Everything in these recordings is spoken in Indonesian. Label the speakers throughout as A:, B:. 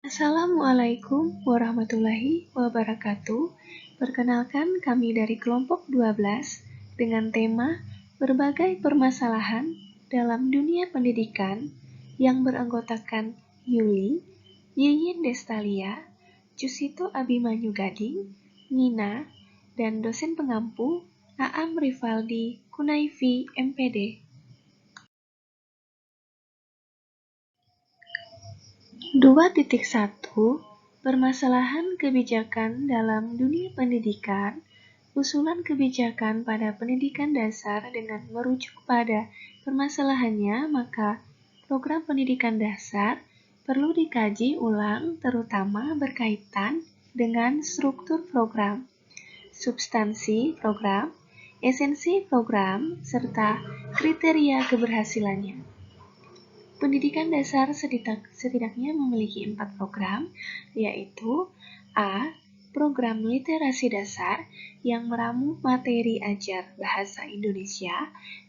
A: Assalamualaikum warahmatullahi wabarakatuh. Perkenalkan kami dari kelompok 12 dengan tema berbagai permasalahan dalam dunia pendidikan yang beranggotakan Yuli, Yiyin Destalia, Jusito Abimanyu Gading, Nina, dan dosen pengampu Aam Rivaldi Kunaifi MPD. Dua titik satu Permasalahan kebijakan dalam dunia pendidikan, usulan kebijakan pada pendidikan dasar dengan merujuk pada permasalahannya, maka program pendidikan dasar perlu dikaji ulang terutama berkaitan dengan struktur program, substansi program, esensi program, serta kriteria keberhasilannya. Pendidikan dasar setidaknya memiliki 4 program, yaitu A. Program literasi dasar yang meramu materi ajar bahasa Indonesia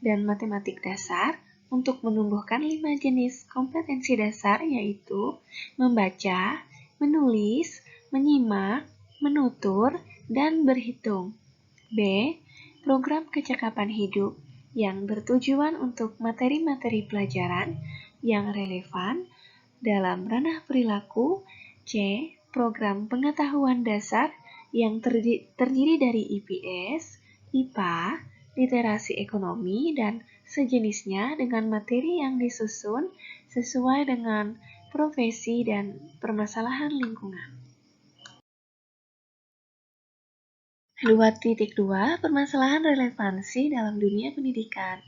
A: dan matematik dasar untuk menumbuhkan 5 jenis kompetensi dasar, yaitu membaca, menulis, menyimak, menutur, dan berhitung. B. Program kecakapan hidup yang bertujuan untuk materi-materi pelajaran yang relevan dalam ranah perilaku. C. Program pengetahuan dasar yang terdiri dari IPS, IPA, literasi ekonomi, dan sejenisnya dengan materi yang disusun sesuai dengan profesi dan permasalahan lingkungan. 2.2 Permasalahan relevansi dalam dunia pendidikan.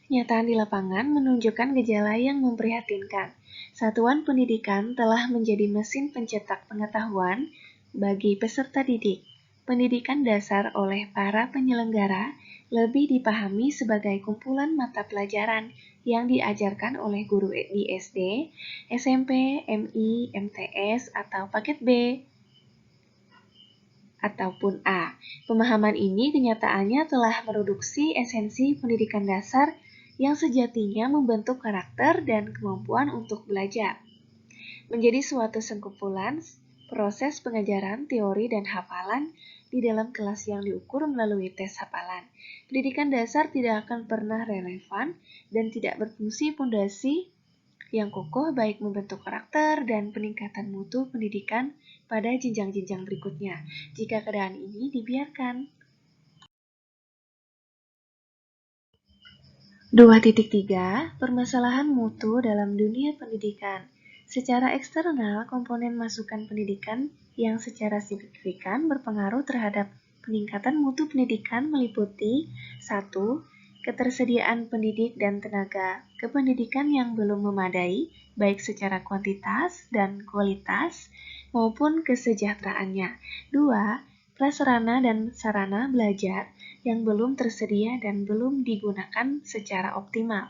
A: Kenyataan di lapangan menunjukkan gejala yang memprihatinkan. Satuan pendidikan telah menjadi mesin pencetak pengetahuan bagi peserta didik. Pendidikan dasar oleh para penyelenggara lebih dipahami sebagai kumpulan mata pelajaran yang diajarkan oleh guru di SD, SMP, MI, MTS, atau paket B, ataupun A. Pemahaman ini kenyataannya telah mereduksi esensi pendidikan dasar yang sejatinya membentuk karakter dan kemampuan untuk belajar, menjadi suatu sengkumpulan proses pengajaran teori dan hafalan di dalam kelas yang diukur melalui tes hafalan. Pendidikan dasar tidak akan pernah relevan dan tidak berfungsi fondasi yang kokoh baik membentuk karakter dan peningkatan mutu pendidikan pada jenjang-jenjang berikutnya jika keadaan ini dibiarkan. 2.3 Permasalahan mutu dalam dunia pendidikan. Secara eksternal, komponen masukan pendidikan yang secara signifikan berpengaruh terhadap peningkatan mutu pendidikan meliputi 1. Ketersediaan pendidik dan tenaga kependidikan yang belum memadai, baik secara kuantitas dan kualitas, maupun kesejahteraannya. 2. Prasarana dan sarana belajar yang belum tersedia dan belum digunakan secara optimal.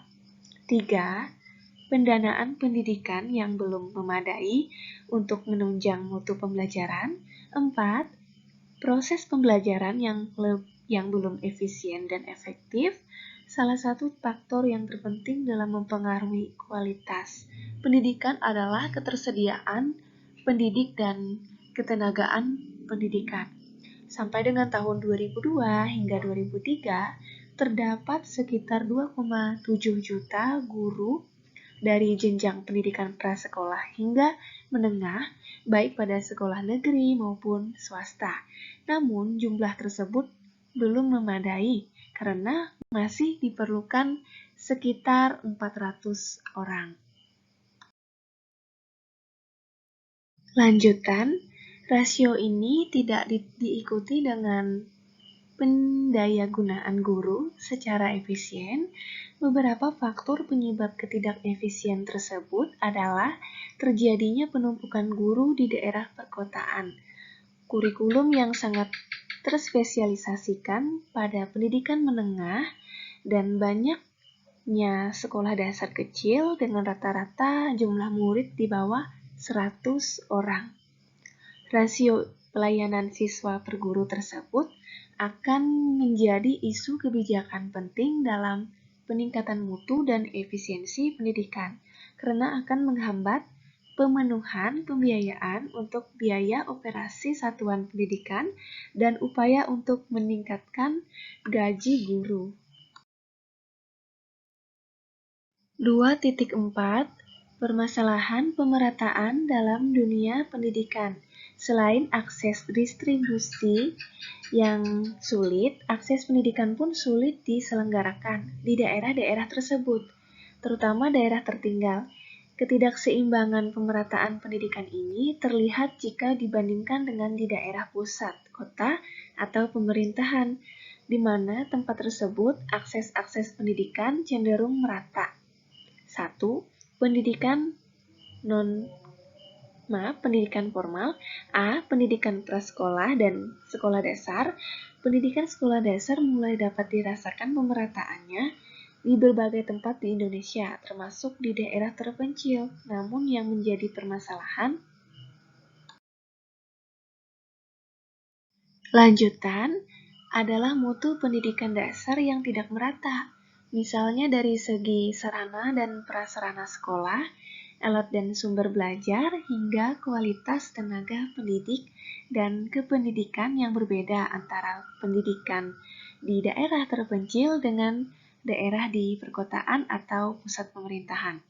A: 3. Pendanaan pendidikan yang belum memadai untuk menunjang mutu pembelajaran. 4. Proses pembelajaran yang belum efisien dan efektif. Salah satu faktor yang terpenting dalam mempengaruhi kualitas pendidikan adalah ketersediaan pendidik dan ketenagaan pendidikan. Sampai dengan tahun 2002 hingga 2003, terdapat sekitar 2,7 juta guru dari jenjang pendidikan prasekolah hingga menengah, baik pada sekolah negeri maupun swasta. Namun, jumlah tersebut belum memadai karena masih diperlukan sekitar 400 orang. Lanjutan, rasio ini tidak diikuti dengan pendayagunaan guru secara efisien. Beberapa faktor penyebab ketidakefisien tersebut adalah terjadinya penumpukan guru di daerah perkotaan, kurikulum yang sangat terspesialisasikan pada pendidikan menengah, dan banyaknya sekolah dasar kecil dengan rata-rata jumlah murid di bawah 100 orang. Rasio pelayanan siswa per guru tersebut akan menjadi isu kebijakan penting dalam peningkatan mutu dan efisiensi pendidikan, karena akan menghambat pemenuhan pembiayaan untuk biaya operasi satuan pendidikan, dan upaya untuk meningkatkan gaji guru. 2.4 Permasalahan pemerataan dalam dunia pendidikan. Selain akses distribusi yang sulit, akses pendidikan pun sulit diselenggarakan di daerah-daerah tersebut, terutama daerah tertinggal. Ketidakseimbangan pemerataan pendidikan ini terlihat jika dibandingkan dengan di daerah pusat, kota, atau pemerintahan, di mana tempat tersebut akses pendidikan cenderung merata. 1. Pendidikan pendidikan formal. A. Pendidikan prasekolah dan sekolah dasar. Pendidikan sekolah dasar mulai dapat dirasakan pemerataannya di berbagai tempat di Indonesia, termasuk di daerah terpencil. Namun yang menjadi permasalahan lanjutan adalah mutu pendidikan dasar yang tidak merata. Misalnya dari segi sarana dan prasarana sekolah, alat dan sumber belajar, hingga kualitas tenaga pendidik dan kependidikan yang berbeda antara pendidikan di daerah terpencil dengan daerah di perkotaan atau pusat pemerintahan.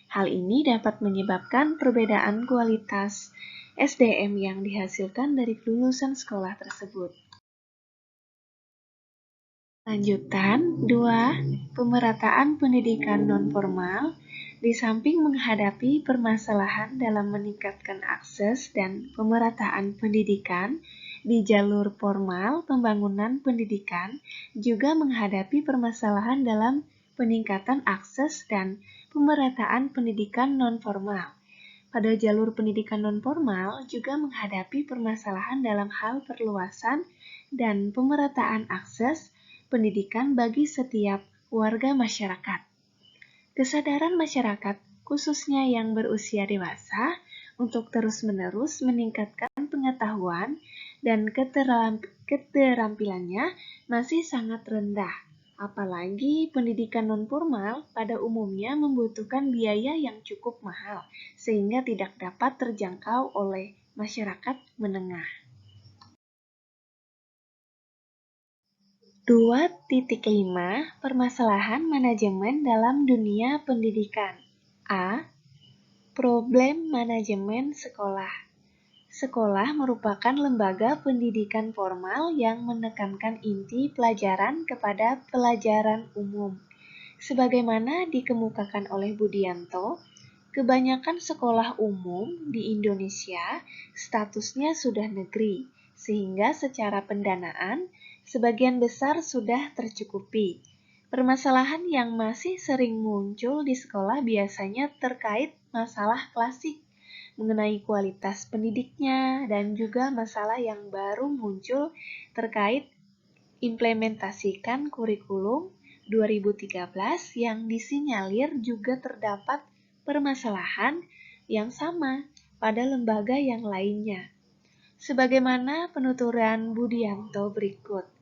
A: Hal ini dapat menyebabkan perbedaan kualitas SDM yang dihasilkan dari lulusan sekolah tersebut. Lanjutan 2. Pemerataan pendidikan nonformal. Di samping menghadapi permasalahan dalam meningkatkan akses dan pemerataan pendidikan di jalur formal, pembangunan pendidikan juga menghadapi permasalahan dalam peningkatan akses dan pemerataan pendidikan nonformal. Pada jalur pendidikan nonformal juga menghadapi permasalahan dalam hal perluasan dan pemerataan akses pendidikan bagi setiap warga masyarakat. Kesadaran masyarakat, khususnya yang berusia dewasa, untuk terus-menerus meningkatkan pengetahuan dan keterampilannya masih sangat rendah. Apalagi pendidikan nonformal pada umumnya membutuhkan biaya yang cukup mahal, sehingga tidak dapat terjangkau oleh masyarakat menengah. 2.5 Permasalahan manajemen dalam dunia pendidikan. A. Problem manajemen sekolah. Sekolah merupakan lembaga pendidikan formal yang menekankan inti pelajaran kepada pelajaran umum. Sebagaimana dikemukakan oleh Budianto, kebanyakan sekolah umum di Indonesia statusnya sudah negeri, sehingga secara pendanaan sebagian besar sudah tercukupi. Permasalahan yang masih sering muncul di sekolah biasanya terkait masalah klasik mengenai kualitas pendidiknya dan juga masalah yang baru muncul terkait implementasikan kurikulum 2013 yang disinyalir juga terdapat permasalahan yang sama pada lembaga yang lainnya. Sebagaimana penuturan Budianto berikut.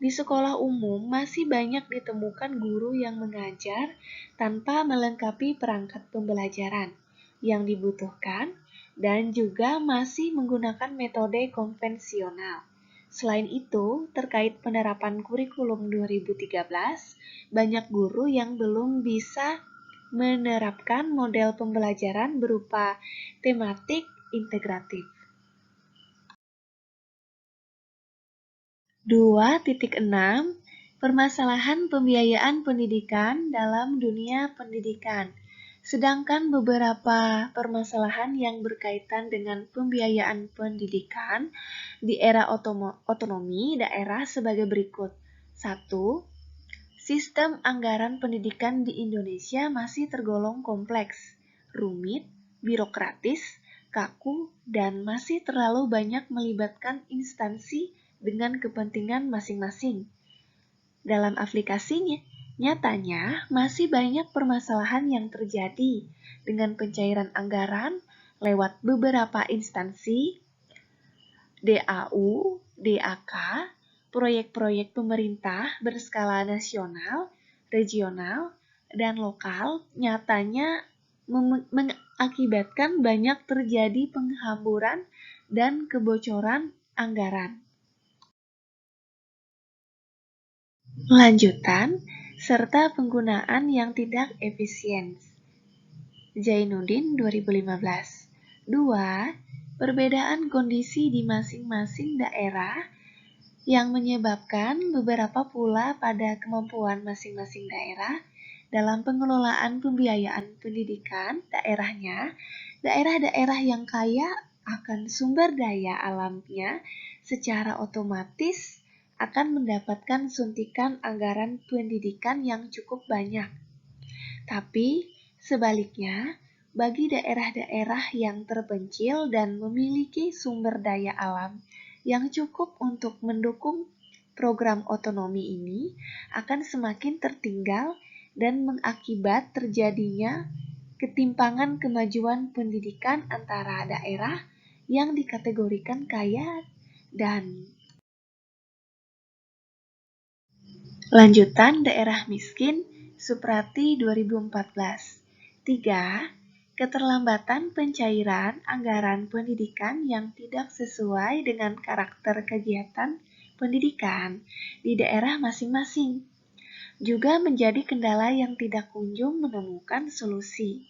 A: Di sekolah umum masih banyak ditemukan guru yang mengajar tanpa melengkapi perangkat pembelajaran yang dibutuhkan dan juga masih menggunakan metode konvensional. Selain itu, terkait penerapan kurikulum 2013, banyak guru yang belum bisa menerapkan model pembelajaran berupa tematik integratif. 2.6 Permasalahan pembiayaan pendidikan dalam dunia pendidikan. Sedangkan beberapa permasalahan yang berkaitan dengan pembiayaan pendidikan di era otonomi daerah sebagai berikut. 1. Sistem anggaran pendidikan di Indonesia masih tergolong kompleks, rumit, birokratis, kaku, dan masih terlalu banyak melibatkan instansi dengan kepentingan masing-masing. Dalam aplikasinya, nyatanya masih banyak permasalahan yang terjadi dengan pencairan anggaran lewat beberapa instansi, DAU, DAK, proyek-proyek pemerintah berskala nasional, regional, dan lokal nyatanya mengakibatkan banyak terjadi penghamburan dan kebocoran anggaran. Lanjutan, serta penggunaan yang tidak efisien. Zainuddin 2015. 2. Perbedaan kondisi di masing-masing daerah yang menyebabkan beberapa pula pada kemampuan masing-masing daerah dalam pengelolaan pembiayaan pendidikan daerahnya. Daerah-daerah yang kaya akan sumber daya alamnya secara otomatis akan mendapatkan suntikan anggaran pendidikan yang cukup banyak. Tapi sebaliknya, bagi daerah-daerah yang terpencil dan memiliki sumber daya alam yang cukup untuk mendukung program otonomi ini akan semakin tertinggal dan mengakibat terjadinya ketimpangan kemajuan pendidikan antara daerah yang dikategorikan kaya dan lanjutan daerah miskin Suprati 2014. 3. Keterlambatan pencairan anggaran pendidikan yang tidak sesuai dengan karakter kegiatan pendidikan di daerah masing-masing juga menjadi kendala yang tidak kunjung menemukan solusi.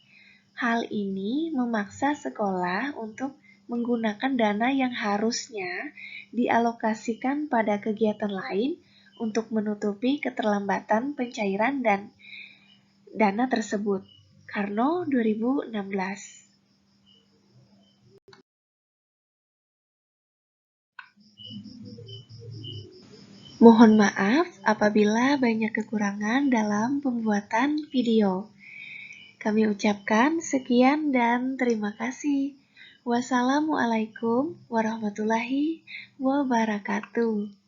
A: Hal ini memaksa sekolah untuk menggunakan dana yang harusnya dialokasikan pada kegiatan lain untuk menutupi keterlambatan pencairan dan dana tersebut. Karno 2016. Mohon maaf apabila banyak kekurangan dalam pembuatan video. Kami ucapkan sekian dan terima kasih. Wassalamualaikum warahmatullahi wabarakatuh.